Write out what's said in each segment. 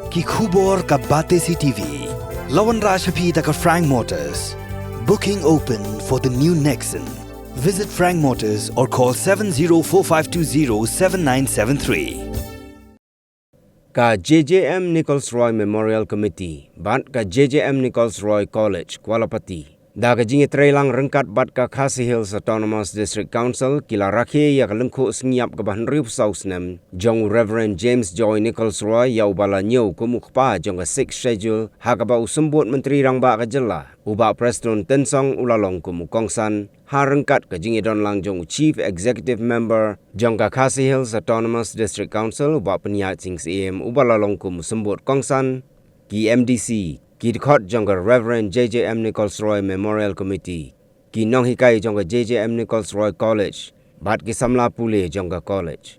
ki khubor ka bate CTV. Lawan Rashapi taka Frank Motors. Booking open for the new Nexon. Visit Frank Motors or call 7045207973. Ka JJM Nichols Roy Memorial Committee, bat ka JJM Nichols Roy College, Kuala Pati. Da ka jingi trailang rengkat bat ka Khasi Hills Autonomous District Council, kila rakhe ya ka lengku sengiap ka bahan riup sausnem, jong Reverend James Joy Nichols Roy ya ubala nyau kumukpa jong ka 6th schedule, ha ka ba usembut menteri rang ba ka jela, uba Preston Tensong ulalong kumukongsan, ha rengkat ka jingi don lang jong Chief Executive Member, jong ka Khasi Hills Autonomous District Council, uba peniat sing CM ubala long kumusembut kongsan, ki MDC, ki dikot jongga Reverend JJM Nichols Roy Memorial Committee, ki nong hikai jongga JJM Nichols Roy College, bat ki samla pule jongga college.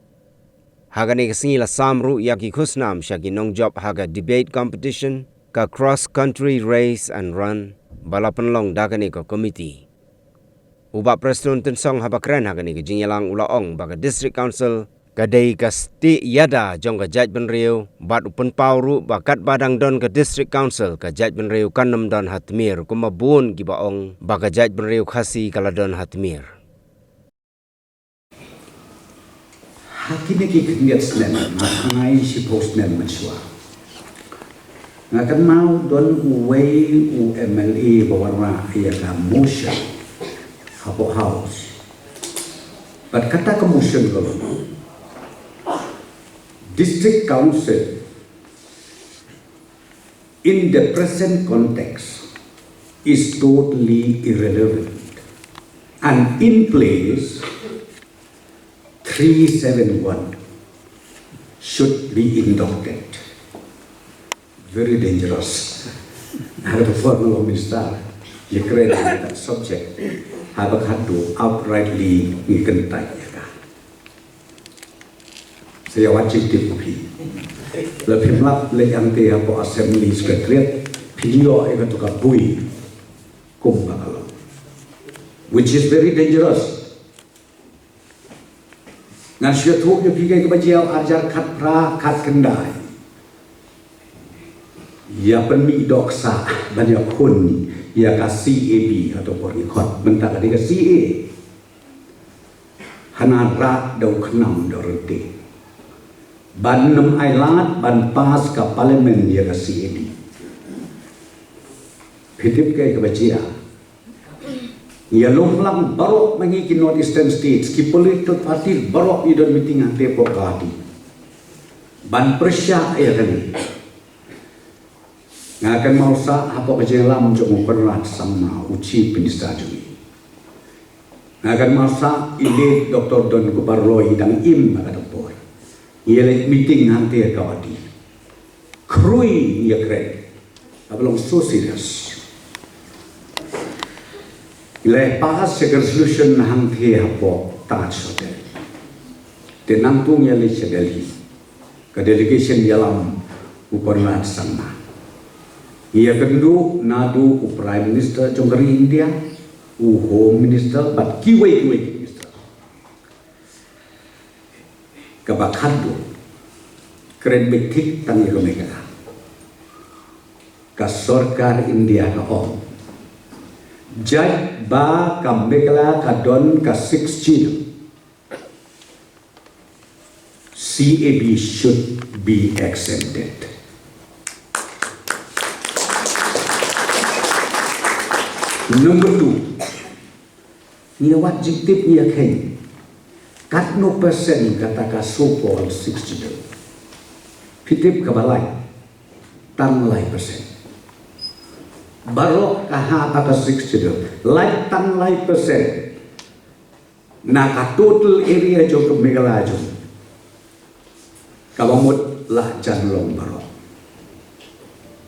Haga ni kasingi la samru ya ki khusnam sya ki nong job haga debate competition, ka cross country race and run, balapan long daga ni ka committee. Uba Preston Tensong habakren haga ni ka jingyalang ulaong baga district council, kadai ka sti yada jong ka jaj benriu bat upen pauru bakat badang don ka district council ka jaj benriu kanem don hatmir kumabun ki baong baka jaj benriu Khasi kala don hatmir. Hakime ki kniat snen ngai si postman mansua. Ngakan mau don uwei u MLA bawarna ia ka motion hapo house. But kata ka motion lo. District Council, in the present context, is totally irrelevant. And in place, 371 should be inducted. Very dangerous. I have a former minister, you create that subject, have a had to outrightly ignite. Saya wajib dipuji. Lebih lap yang tiap assembly secretariat video itu tukar bui kumbang, which is very dangerous. Ngan syutuh yang pikai kebajiau ajar kat pra kat kendai. Ya penmi doksa banyak kun ya ka CAB atau perikot bentar dia ka CA. Hanarat dau kenam dorente. Ban 6 ailat ban pas ka parlimen ya ka CAD. Hitip kay kabajia. Ya long barok mangi ki North Eastern States ki political party barok idon meeting ante pokadi. Ban persya ya kali. Ngakan mausa apa kajelam jong perat sama uci penista jui. Ngakan mausa ile Dr. Don Kubarloi dan im makadapor. Ia meeting nanti ya kawadi. Krui ya keren. Abang so serious. Ia pas resolution nanti apa touch hotel. Tenantung ya le Delhi. Ke delegation dalam uparan sama. Ia kendu nadu Prime Minister Jonggeri India, Home Minister, but kiwai Minister. Kabakado keren betik tangi komega ka sarkar India ka om jaj ba ka megala ka don ka 6 chino CAB should be exempted. Number 2 ni wajib tip ni khen kat no persen kata ka so-called 60. Pitip kabalay tanlay persen. Barok kahata ka 60. Like tanlay persen. Naka total area jo ke Meghalaya jo. Kabamut lah janlong barok.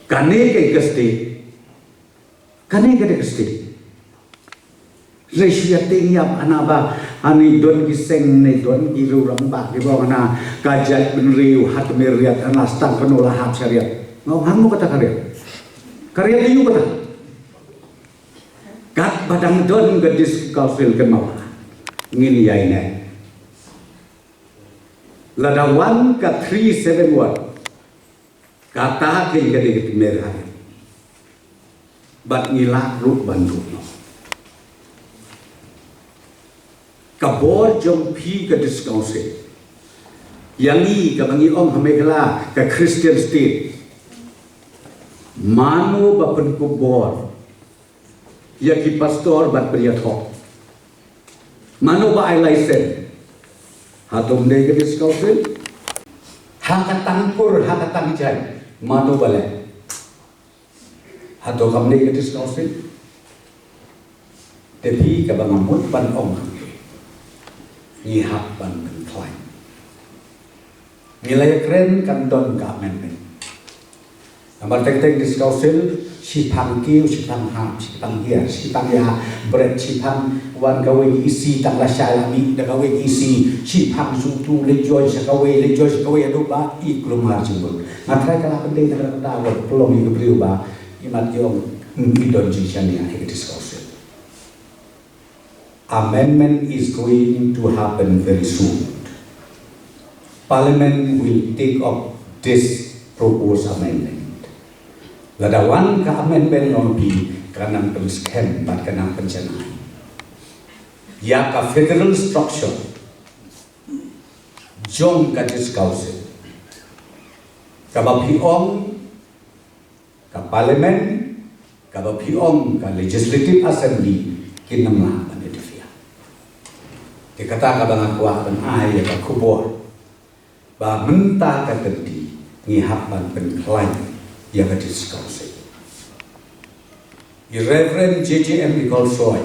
Kane kay gasti. Kane kay gasti. Resya tingap anaba ani don kiseng ne don iru rambak di bawah na kajat benriu hat meriat anastang kenolah hak syariat ngau hangu kata karya diu kata kat badang don gadis kafil kemau ngini yaine ladawan ka 371 kata ke gede merah bat ngilak ruk bandung no kabor jom pi ke discount yang ni kabangi om hamegala ke Christian state mano bapen kubor ya ki pastor bat priyathok mano ba ai license hatum de ke discount hakatang pur hakatang jai mano bale hato kamne ke discount tapi kabangamut pan om ni hak ban kan klai nilai keren kan don ka men amar teng discount si phang kiu si phang ha si phang hia si phang ya bread si phang wan ka we isi tang la sha mi da ka we isi si phang su tu le joy sa ka we adu ba I klumar jimbul matrai kala penting da da wa pelong I bliu ba imat yong I don ji chania he discount amendment is going to happen very soon. Parliament will take up this proposed amendment. Ladawan ka amendment non pi kanang scam bat kanang penjanai. Ya ka federal structure jom ka discount. Ka bapiong ka parliament ka bapiong ka legislative assembly kinamla kata kabang kuah ban ai ka kubor ba menta ka tenti ni hapan penklaim yang ka discuss Reverend JJM Nichols Roy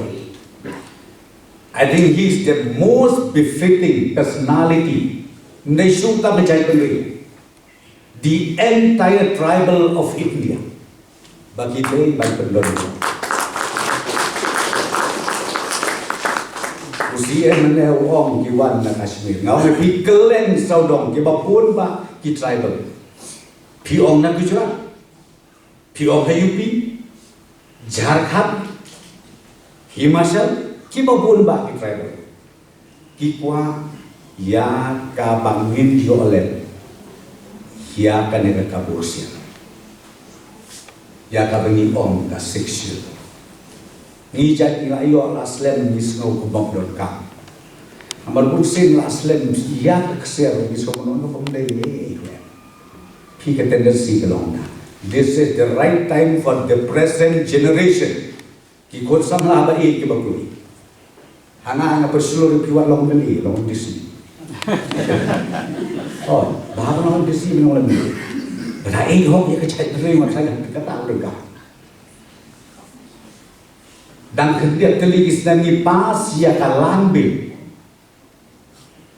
I think he is the most befitting personality nation ta bajai penri the entire tribal of India bagi te ban penduduk usia mana orang kiwan nak Kashmir ngau me pikelen saudong ki bapun ba ki tribal pi ong nak Gujarat pi ong UP Jharkhand Himachal ki bapun ba ki tribal ki kwa ya ka bangin yo olen ya ka ne ka bosia ya ka bengi ong ka sexual ni jat ila yo aslen ni snow kubok.com amar bursin aslen ya kser ni so non ko pamdai ye pi ka tendency belong this is the right time for the present generation ki ko samla ba ki bakuri hanga nga persulur piwat long beli long disi oh bahar long disi long beli pada hok ya ka chai terima saya kata urang dan kemudian telik Islam ni pas ya kalambil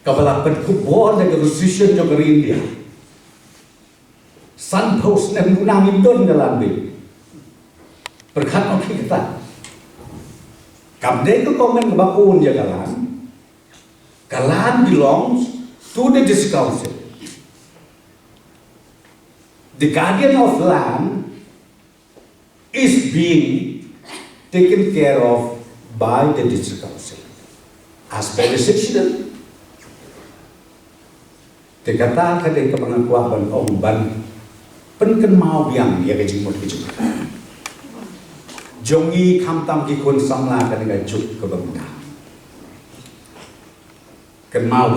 kabala pedkubor dan resolution juga India san post nem nang indon kalambil berkat okey kita kamde ko komen bakun ya kalan belongs to the council the guardian of land is being taken care of by the district council as per the section tekata kadai kepengakuan ban om ban penken mau biang ya kejimut kejimut jongi kamtam ki kun samla kan ga juk ke bangda ken mau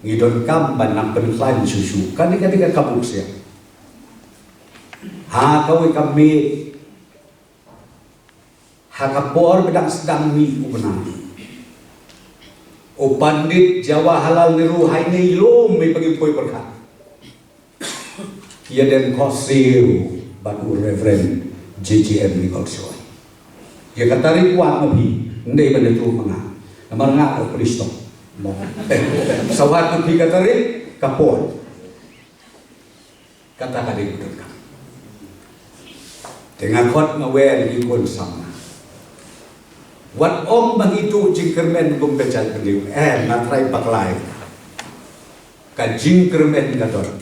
ngidon kam ban nak penklaim susu kan ka kabuk sia ha kawe kami hakapor bedang sedang mi ubenang o pandit Jawa halal niru haine ilom me bagi poi berkat ia dan kosil batu Reverend JJM Nichols Roy ia katari kuat nabi ndai benda tu manga amar nga ko Kristo mo sawat tu katari kapor kata kadi betul kan dengan khot ngawer di kun sama wat om bang itu jingkermen bung becal beliau natrai paklai ka jingkermen gador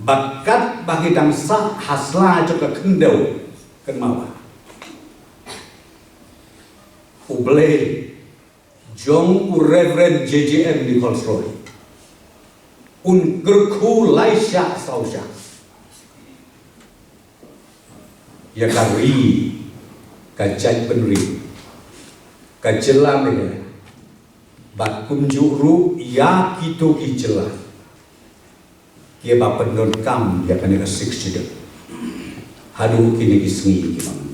bakat bagi dang sah hasla juga kendau kemawa uble jong u Reverend JJM Nichols Roy un gerku laisya sausya ya kari kajat penri kajelam ini bat kunjuru ya kitu kijela kia ba pendon kam ya kan asik sidek hadu kini kisngi kimam